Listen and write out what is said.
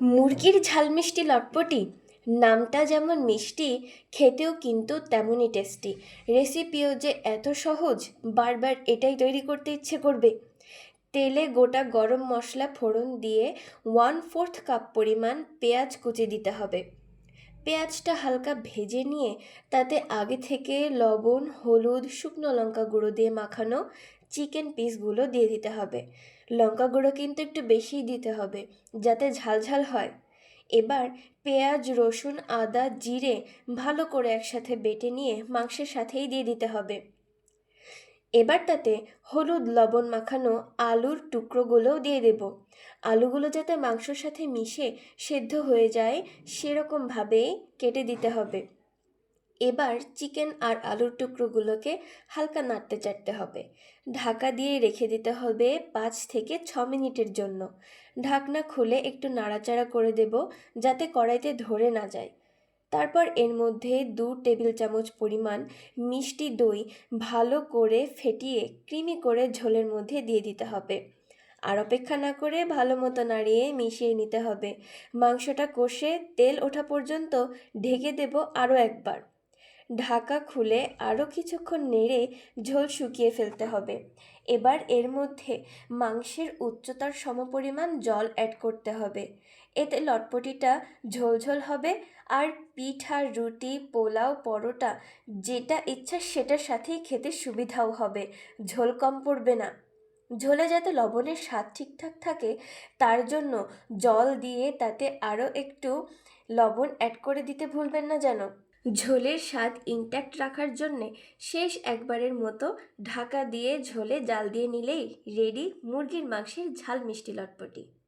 মুরগির ঝাল মিষ্টি লটপটি নামটা যেমন মিষ্টি, খেতেও কিন্তু তেমনই টেস্টি। রেসিপিও যে এত সহজ, বারবার এটাই তৈরি করতে ইচ্ছে করবে। তেলে গোটা গরম মশলা ফোড়ন দিয়ে 1/4 কাপ পরিমাণ পেঁয়াজ কুচি দিতে হবে। পেঁয়াজটা হালকা ভেজে নিয়ে তাতে আগে থেকে লবণ, হলুদ, শুকনো লঙ্কা গুঁড়ো দিয়ে মাখানো চিকেন পিসগুলো দিয়ে দিতে হবে। লঙ্কা গুঁড়ো কিন্তু একটু বেশিই দিতে হবে, যাতে ঝাল ঝাল হয়। এবার পেঁয়াজ, রসুন, আদা, জিরে ভালো করে একসাথে বেটে নিয়ে মাংসের সাথেই দিয়ে দিতে হবে। এবার তাতে হলুদ, লবণ মাখানো আলুর টুকরোগুলোও দিয়ে দেব। আলুগুলো যাতে মাংসর সাথে মিশে সেদ্ধ হয়ে যায় সেরকমভাবেই কেটে দিতে হবে। এবার চিকেন আর আলুর টুকরোগুলোকে হালকা নাড়তে চাড়তে হবে। ঢাকা দিয়ে রেখে দিতে হবে 5 থেকে 6 মিনিটের জন্য। ঢাকনা খুলে একটু নাড়াচাড়া করে দেব, যাতে কড়াইতে ধরে না যায়। তারপর এর মধ্যে 2 টেবিল চামচ পরিমাণ মিষ্টি দই ভালো করে ফেটিয়ে ক্রিমি করে ঝোলের মধ্যে দিয়ে দিতে হবে। আর অপেক্ষা না করে ভালো মতো নাড়িয়ে মিশিয়ে নিতে হবে। মাংসটা কষে তেল ওঠা পর্যন্ত ঢেকে দেব আরও একবার। ঢাকা খুলে আরও কিছুক্ষণ নেড়ে ঝোল শুকিয়ে ফেলতে হবে। এবার এর মধ্যে মাংসের উচ্চতার সমপরিমাণ জল অ্যাড করতে হবে। এতে লটপটিটা ঝোলঝোল হবে। আর পিঠা, রুটি, পোলাও, পরোটা যেটা ইচ্ছা সেটার সাথেই খেতে সুবিধাও হবে, ঝোল কম পড়বে না। ঝোলে যাতে লবণের স্বাদ ঠিকঠাক থাকে তার জন্য জল দিয়ে তাতে আরও একটু লবণ অ্যাড করে দিতে ভুলবেন না যেন। ঝোলের স্বাদ ইনট্যাক্ট রাখার জন্যে শেষ একবারের মতো ঢাকা দিয়ে ঝোলে জাল দিয়ে নিলেই রেডি মুরগির মাংসের ঝাল মিষ্টি লটপটি।